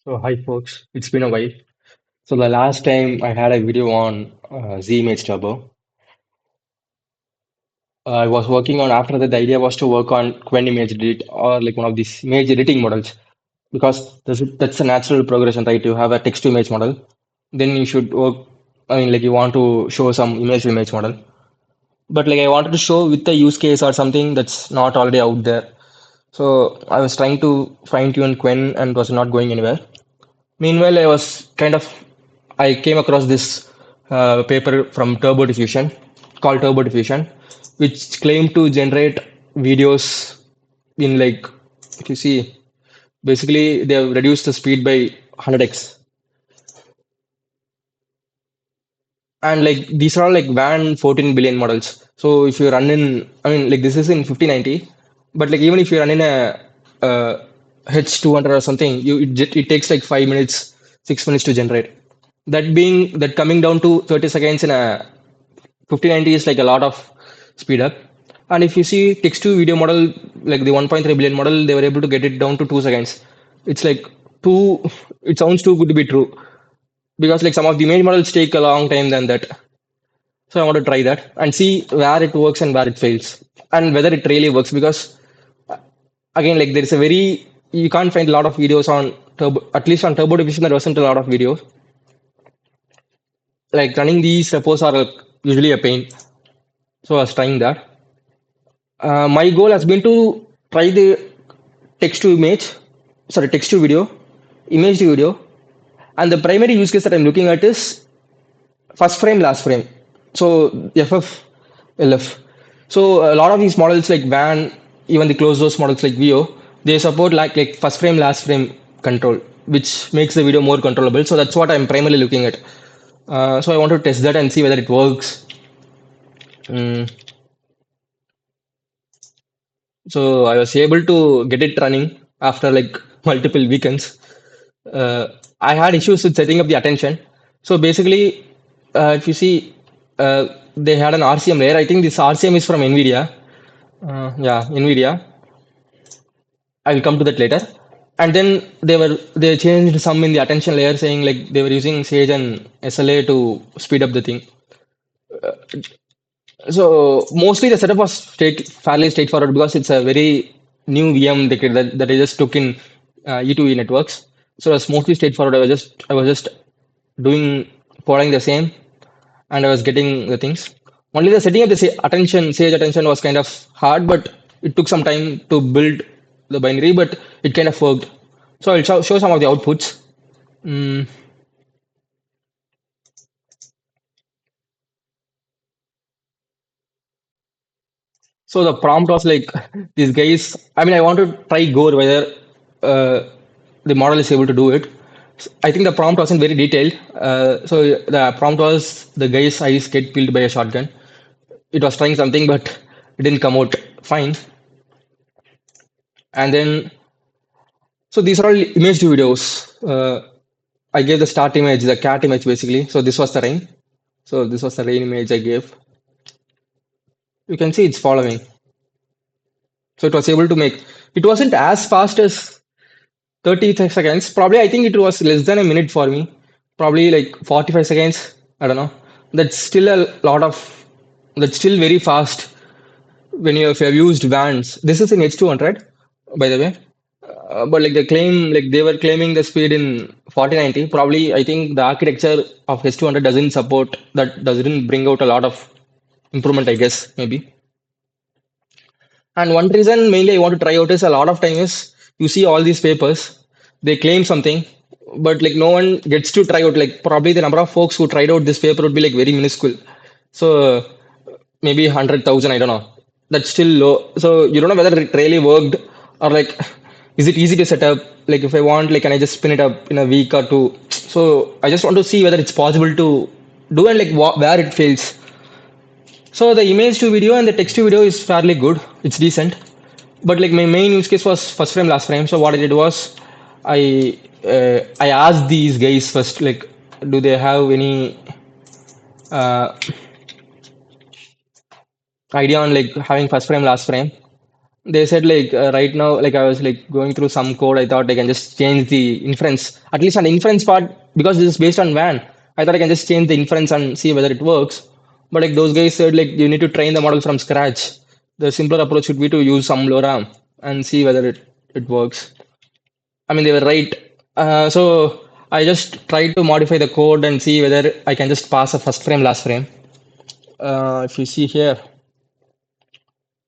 So hi folks, it's been a while. So the last time I had a video on Z Image Turbo, I was working on after that the idea was to work on Quen image edit or like one of these image editing models because that's a natural progression, right? You have a text to image model, then you should work. I mean, like you want to show some image to image model, but like I wanted to show with the use case or something that's not already out there. So I was trying to fine tune Quen and was not going anywhere. Meanwhile, I came across this paper from TurboDiffusion called TurboDiffusion, which claimed to generate videos in like, if you see, basically they have reduced the speed by 100x. And like these are all like WAN 14 billion models. So if you run in, I mean, like this is in 5090, but like even if you run in a H200 or something, it takes like 5 minutes, 6 minutes to generate. That coming down to 30 seconds in a 5090 is like a lot of speed up. And if you see text to video model, like the 1.3 billion model, they were able to get it down to 2 seconds. It's like too, it sounds too good to be true because like some of the image models take a long time than that. So I want to try that and see where it works and where it fails and whether it really works because again, like there is a very, you can't find a lot of videos on turbo, at least on turbo division, there wasn't a lot of videos. Like running these repos are usually a pain. So I was trying that. My goal has been to try the text to image, sorry, text to video, image to video, and the primary use case that I'm looking at is first frame, last frame. So FF, LF. So a lot of these models like WAN, even the closed source models like VO, they support like first frame, last frame control, which makes the video more controllable. So that's what I'm primarily looking at. So I want to test that and see whether it works. Mm. So I was able to get it running after like multiple weekends. I had issues with setting up the attention. So basically, if you see, they had an RCM layer. I think this RCM is from NVIDIA. Yeah, NVIDIA. I will come to that later. And then they changed some in the attention layer, saying like they were using Sage and SLA to speed up the thing. So mostly the setup was fairly straightforward because it's a very new VM that I just took in E2E networks. So it was mostly straightforward. I was just doing following the same, and I was getting the things. Only the setting of the Sage attention was kind of hard, but it took some time to build the binary, but it kind of worked. So I'll show some of the outputs. Mm, So the prompt was like these guys. I mean, I want to try Gore whether uh, the model is able to do it. I think the prompt wasn't very detailed. So the prompt was the guy's eyes get peeled by a shotgun. It was trying something, but it didn't come out fine. And then, so these are all image to videos. I gave the start image, the cat image basically. So this was the rain. So this was the rain image I gave. You can see it's following. So it was able to make. It wasn't as fast as 30 seconds. Probably, I think it was less than a minute for me. Probably like 45 seconds. I don't know. That's still a lot of, that's still very fast when if you have used bands. This is in H200, by the way. But like they were claiming the speed in 4090. Probably, I think the architecture of H200 doesn't support that, doesn't bring out a lot of improvement, I guess, maybe. And one reason mainly I want to try out is a lot of time is you see all these papers, they claim something, but like no one gets to try out. Like probably the number of folks who tried out this paper would be like very minuscule. So maybe 100,000, I don't know. That's still low. So you don't know whether it really worked or like is it easy to set up? Like if I want, like can I just spin it up in a week or two? So I just want to see whether it's possible to do and like where it fails. So the image to video and the text to video is fairly good. It's decent. But like my main use case was first frame, last frame. So what I did was I asked these guys first, like, do they have any idea on like having first frame, last frame? They said like right now, like I was like going through some code. I thought I can just change the inference, at least on the inference part, because this is based on WAN. I thought I can just change the inference and see whether it works. But like those guys said, like you need to train the model from scratch. The simpler approach would be to use some LoRa and see whether it works. I mean, they were right. So I just tried to modify the code and see whether I can just pass a first frame, last frame. If you see here,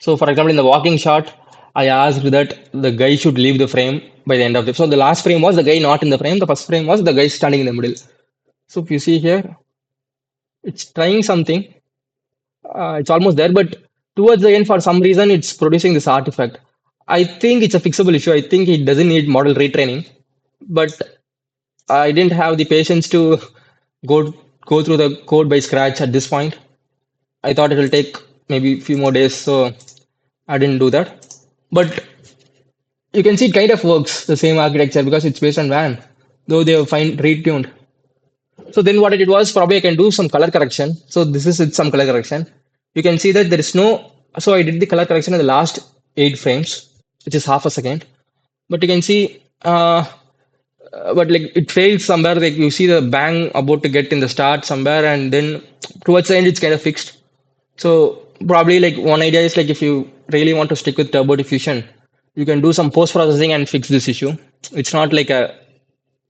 so for example, in the walking shot, I asked that the guy should leave the frame by the end of the. So the last frame was the guy not in the frame. The first frame was the guy standing in the middle. So if you see here, it's trying something. It's almost there, but towards the end, for some reason, it's producing this artifact. I think it's a fixable issue. I think it doesn't need model retraining, but I didn't have the patience to go go through the code by scratch at this point. I thought it will take maybe a few more days, so I didn't do that. But you can see it kind of works the same architecture because it's based on WAN, though they have fine retuned. So then what I did was probably I can do some color correction. So this is with some color correction. You can see that there is no. So I did the color correction in the last 8 frames, which is half a second. But you can see, but like it fails somewhere. Like you see the bang about to get in the start somewhere, and then towards the end it's kind of fixed. So probably like one idea is like if you really want to stick with turbo diffusion, you can do some post processing and fix this issue. It's not like a,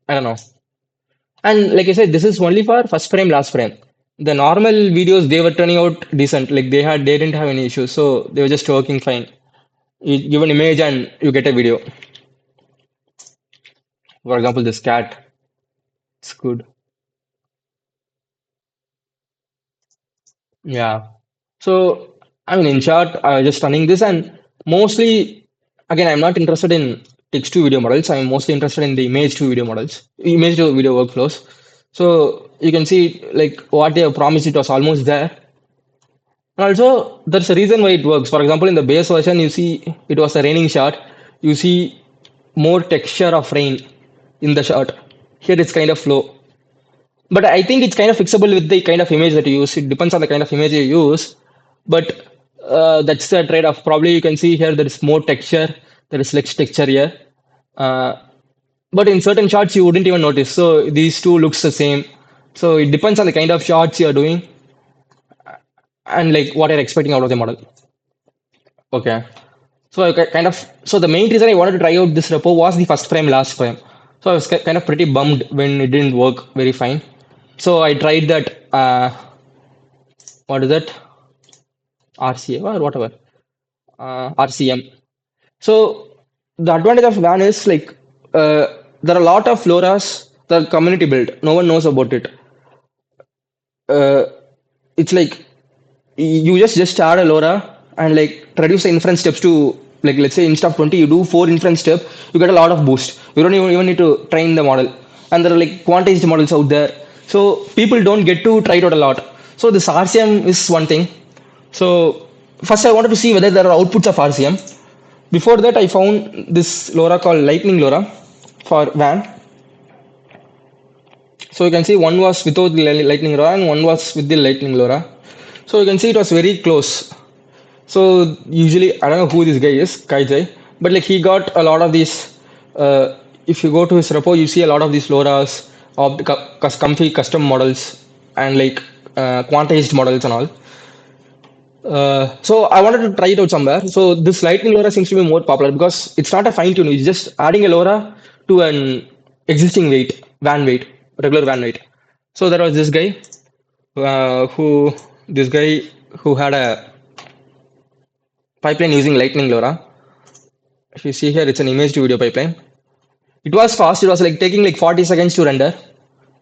I don't know. And like I said, this is only for first frame, last frame. The normal videos they were turning out decent. Like they didn't have any issues, so they were just working fine. You give an image and you get a video. For example, this cat. It's good. Yeah. So, I mean, in short, I was just running this, and mostly, again, I'm not interested in text to video models. I'm mostly interested in the image to video models, image to video workflows. So you can see like what they have promised, it was almost there. And also, there's a reason why it works. For example, in the base version, you see it was a raining shot. You see more texture of rain in the shot. Here it's kind of low. But I think it's kind of fixable with the kind of image that you use. It depends on the kind of image you use. But that's the trade-off. Probably you can see here there is more texture. There is less texture here. Uh, but in certain shots you wouldn't even notice. So these two looks the same. So it depends on the kind of shots you're doing and like what you're expecting out of the model. Okay. So kind of, so the main reason I wanted to try out this repo was the first frame, last frame. So I was kind of pretty bummed when it didn't work very fine. So I tried that. What is that? RCA or whatever. RCM. So the advantage of WAN is like there are a lot of LoRas that are community built. No one knows about it. Uh, it's like you just add a LoRa and like reduce the inference steps to, like let's say instead of 20 you do 4 inference step, you get a lot of boost. You don't even need to train the model, and there are like quantized models out there, so people don't get to try it out a lot. So this RCM is one thing. So first I wanted to see whether there are outputs of RCM. Before that I found this LoRa called lightning LoRa for WAN. So you can see one was without the lightning LoRa and one was with the lightning LoRa. So you can see it was very close. So usually I don't know who this guy is, Kaijai, but like he got a lot of these. If you go to his repo, you see a lot of these LoRa's, comfy custom models and like quantized models and all. So I wanted to try it out somewhere. So this lightning LoRa seems to be more popular because it's not a fine tune. It's just adding a LoRa to an existing weight, WAN weight, regular WAN weight. So there was this guy this guy who had a pipeline using lightning LoRa. If you see here, it's an image to video pipeline. It was fast. It was like taking like 40 seconds to render,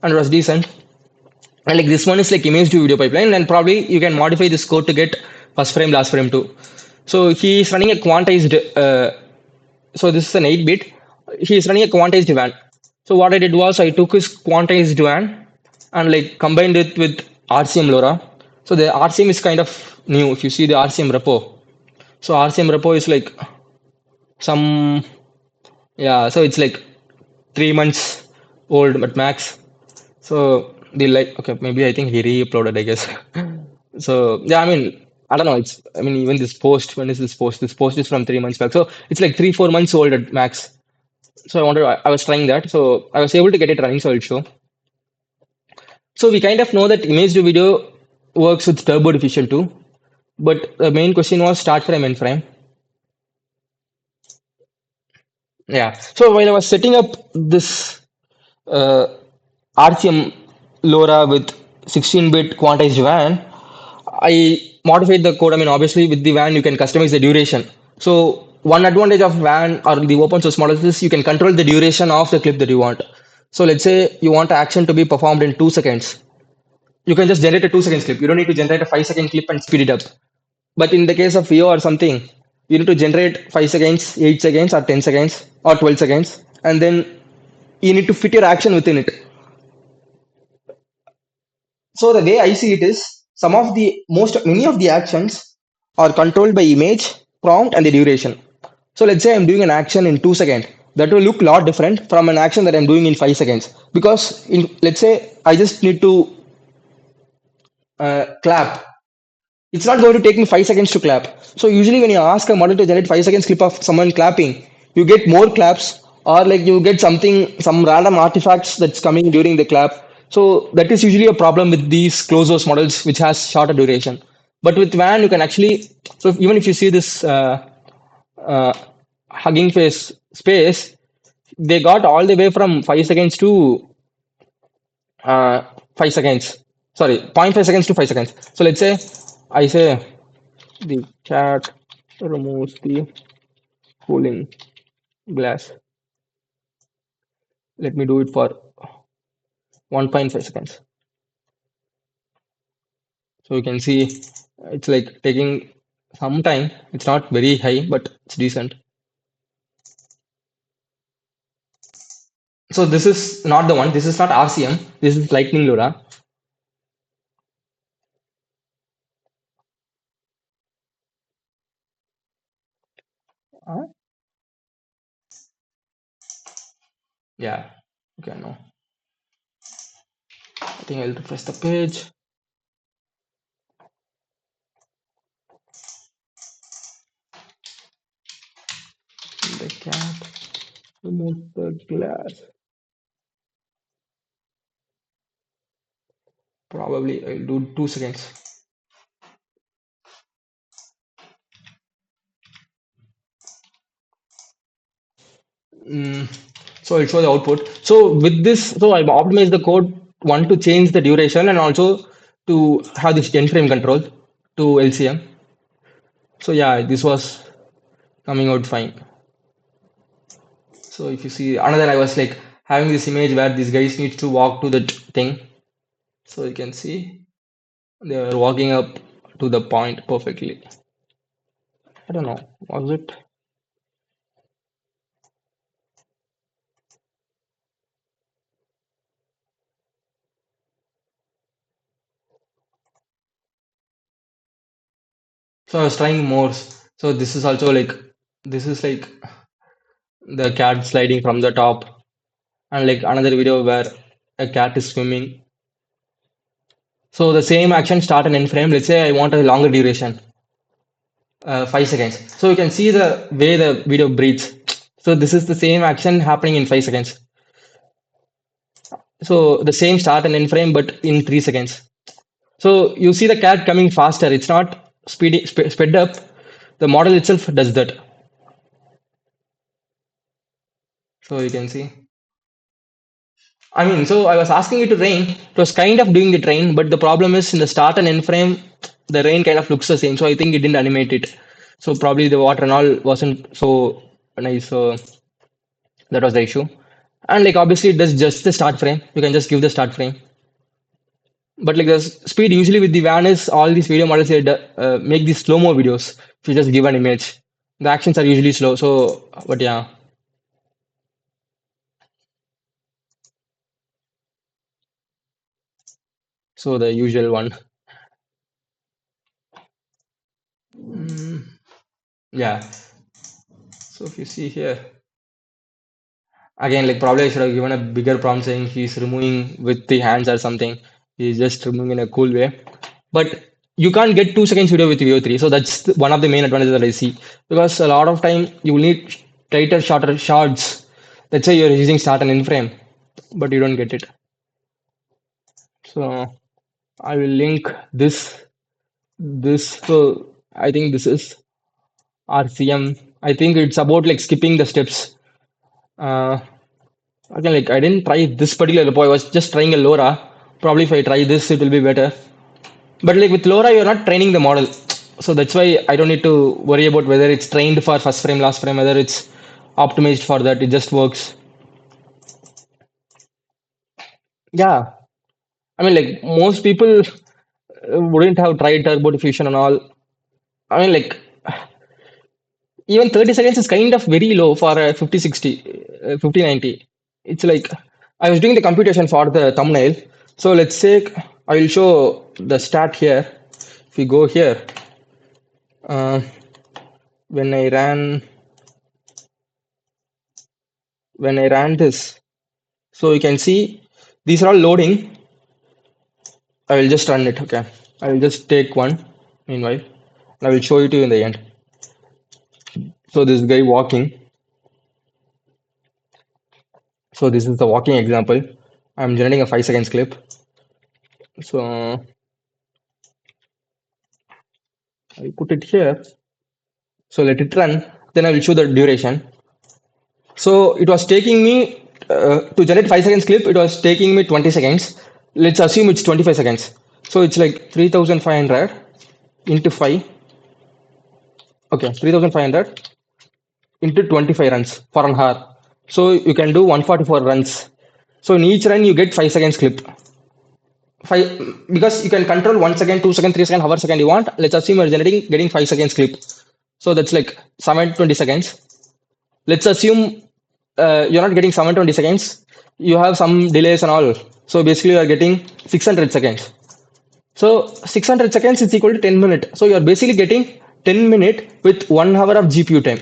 and it was decent. And like this one is like image to video pipeline, and probably you can modify this code to get first frame, last frame too. So he is running a quantized. So this is an 8-bit. He is running a quantized WAN. So what I did was I took his quantized WAN and like combined it with RCM LoRa. So the RCM is kind of new. If you see the RCM repo, so RCM repo is like some, yeah. So it's like 3 months old at max. So the like, okay, maybe I think he re-uploaded, I guess. So yeah, I mean I don't know. It's I mean even this post. When is this post? This post is from 3 months back. So it's like 3 4 months old at max. So I was trying that. So I was able to get it running. So it'll show. So we kind of know that image to video works with turbo diffusion too. But the main question was start frame, end frame. Yeah. So while I was setting up this uh, RCM LoRa with 16-bit quantized WAN, I modified the code. I mean, obviously, with the WAN, you can customize the duration. So one advantage of WAN or the open source models is you can control the duration of the clip that you want. So let's say you want action to be performed in 2 seconds. You can just generate a 2 seconds clip. You don't need to generate a 5 second clip and speed it up. But in the case of VO or something, you need to generate 5 seconds, 8 seconds, or 10 seconds, or 12 seconds, and then you need to fit your action within it. So the way I see it is some of the most many of the actions are controlled by image, prompt, and the duration. So let's say I'm doing an action in 2 seconds. That will look a lot different from an action that I'm doing in 5 seconds. Because in let's say I just need to clap. It's not going to take me 5 seconds to clap. So usually when you ask a model to generate 5 seconds clip of someone clapping, you get more claps or like you get some random artifacts that's coming during the clap. So that is usually a problem with these closed source models which has shorter duration. But with WAN you can actually so even if you see this uh, hugging face space, they got all the way from 5 seconds to 5 seconds. Sorry, zero point 0.5 seconds to 5 seconds. So let's say I say the cat removes the cooling glass. Let me do it for 1.5 seconds. So you can see it's like taking some time. It's not very high, but it's decent. So this is not the one. This is not RCM. This is Lightning LoRa. Uh, yeah. Okay, no. I think I'll refresh the page. The cat removes the glass. Probably I'll do 2 seconds. Mm, so it shows the output. So with this, so I've optimized the code one to change the duration and also to have this 10 frame control to LCM. So yeah, this was coming out fine. So if you see another, I was like having this image where these guys need to walk to that thing. So you can see they were walking up to the point perfectly. I don't know, was it? So I was trying more. So this is also like this is like the cat sliding from the top, and like another video where a cat is swimming. So the same action start and end frame. Let's say I want a longer duration, 5 seconds. So you can see the way the video breathes. So this is the same action happening in 5 seconds. So the same start and end frame, but in 3 seconds. So you see the cat coming faster. It's not sped up. The model itself does that. So you can see. I mean, so I was asking it to rain. It was kind of doing the rain, but the problem is in the start and end frame, the rain kind of looks the same. So I think it didn't animate it. So probably the water and all wasn't so nice. So that was the issue. And like obviously it does just the start frame. You can just give the start frame. But like the speed usually with the van is all these video models they make these slow mo videos. If you just give an image, the actions are usually slow. So, but yeah, so the usual one. Mm, yeah. So if you see here, again, like probably I should have given a bigger prompt saying he's removing with the hands or something. He's just removing in a cool way. But you can't get 2 seconds video with VO3. So that's one of the main advantages that I see, because a lot of time you will need tighter, shorter shots. That's why you're using start and in frame, but you don't get it. So I will link this. So I think this is RCM. I think it's about like skipping the steps. Uh, again, like I didn't try this particular LoRa. I was just trying a LoRa. Probably if I try this, it will be better. But like with LoRa, you're not training the model. So that's why I don't need to worry about whether it's trained for first frame, last frame, whether it's optimized for that. It just works. Yeah. I mean, like most people wouldn't have tried turbo diffusion and all. I mean, like even 30 seconds is kind of very low for a 5060, 5090. It's like I was doing the computation for the thumbnail. So let's say I will show the stat here. If we go here, uh, when I ran this, so you can see these are all loading. I will just run it. Okay, I will just take one meanwhile, and I will show you to you in the end. So this guy walking. So this is the walking example. I'm generating a 5 seconds clip. So I put it here. So let it run. Then I will show the duration. So it was taking me to generate 5 seconds clip. It was taking me 20 seconds. Let's assume it's 25 seconds. So it's like 3,500 into 5. Okay, 3,500 into 25 runs for an hour. So you can do 144 runs. So in each run you get 5 seconds clip. Because you can control 1 second, 2 second, 3 second, however second you want. Let's assume you're getting 5 seconds clip. So that's like 720 seconds. Let's assume you're not getting 720 seconds. You have some delays and all. So basically you're getting 600 seconds. So 600 seconds is equal to 10 minutes. So you're basically getting 10 minutes with 1 hour of GPU time.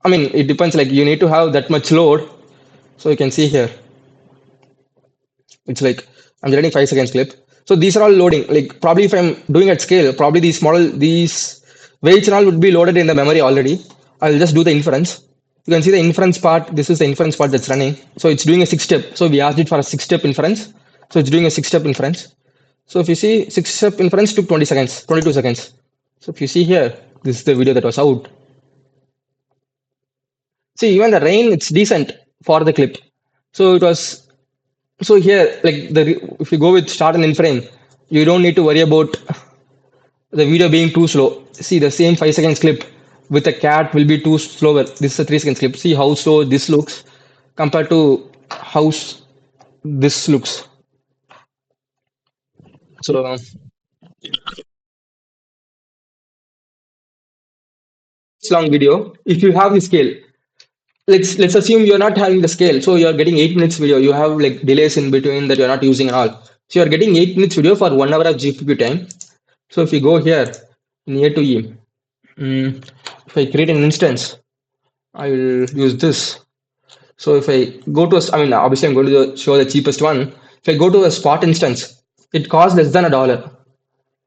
I mean, it depends, like you need to have that much load. So you can see here, it's like I'm generating 5 seconds clip. So these are all loading. Like probably if I'm doing at scale, probably these weights and all would be loaded in the memory already. I'll just do the inference. You can see the inference part. This is the inference part that's running. So it's doing a 6-step. So we asked it for a 6-step inference. So it's doing a 6-step inference. So if you see 6-step inference took 20 seconds, 22 seconds. So if you see here, this is the video that was out. See, even the rain, it's decent for the clip. So it was, so here, like if you go with start and in frame, you don't need to worry about the video being too slow. See, the same 5 seconds clip with a cat will be too slower. This is a 3 seconds clip. See how slow this looks compared to how this looks. So it's long video. If you have the scale, let's assume you're not having the scale, so you're getting 8 minutes video. You have like delays in between that you're not using at all. So you're getting 8 minutes video for 1 hour of GPU time. So if you go here in E2E, if I create an instance, I will use this. So if I go to, I mean, obviously I'm going to show the cheapest one. If I go to a spot instance, it costs less than $1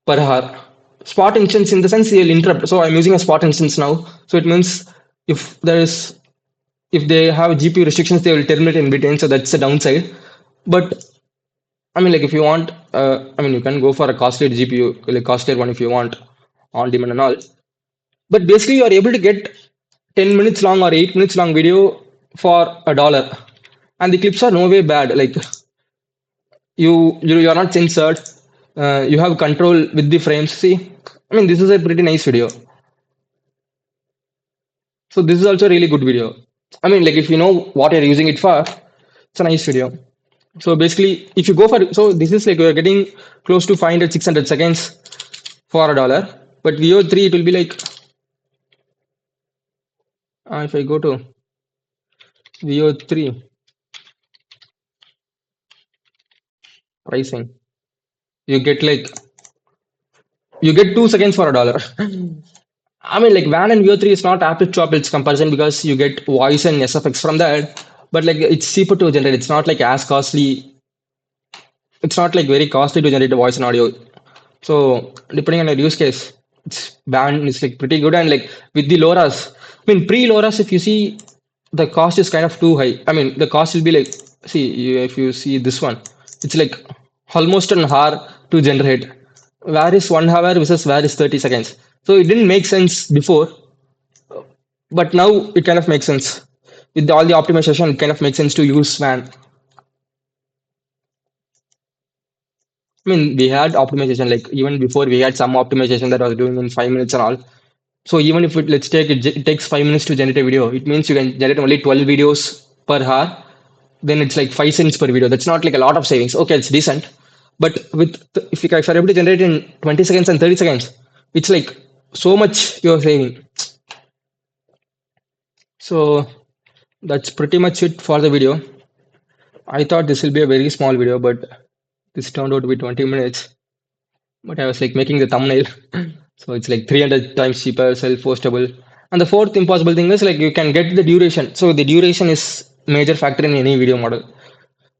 per hour. Spot instance in the sense you'll interrupt. So I'm using a spot instance now. So it means if they have GPU restrictions, they will terminate in between. So that's the downside. But I mean, like if you want, I mean, you can go for a costlier GPU, like costlier one if you want, on demand and all. But basically, you are able to get 10 minutes long or 8 minutes long video for $1, and the clips are no way bad. Like you are not censored. You have control with the frames. See, I mean, this is a pretty nice video. So this is also a really good video. I mean, like if you know what you're using it for, it's a nice video. So basically, if you go for, so this is like you're getting close to 500, 600 seconds for $1. But VO3, it will be like, if I go to VO3 pricing, you get 2 seconds for $1. I mean, like WAN and VO3 is not apples to apples comparison because you get voice and SFX from that, but like it's cheaper to generate. It's not like as costly. It's not like very costly to generate a voice and audio. So depending on your use case, it's band is like pretty good. And like with the LoRas, I mean pre-LoRas, if you see the cost is kind of too high. I mean the cost will be like, see if you see this one, it's like almost an hour to generate. Where is 1 hour versus where is 30 seconds? So it didn't make sense before, but now it kind of makes sense. With all the optimization, it kind of makes sense to use WAN. I mean, we had optimization like even before we had some optimization that was doing in 5 minutes and all. So even if it, let's take it, it takes 5 minutes to generate a video, it means you can generate only 12 videos per hour. Then it's like 5 cents per video. That's not like a lot of savings. Okay, it's decent, but if you're able to generate in 20 seconds and 30 seconds, it's like so much you're saving. So that's pretty much it for the video. I thought this will be a very small video, but this turned out to be 20 minutes. But I was like making the thumbnail. So it's like 300 times cheaper, self-hostable. And the fourth impossible thing is like you can get the duration. So the duration is major factor in any video model.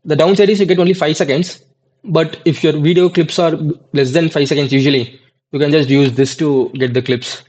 The downside is you get only 5 seconds. But if your video clips are less than 5 seconds usually, you can just use this to get the clips.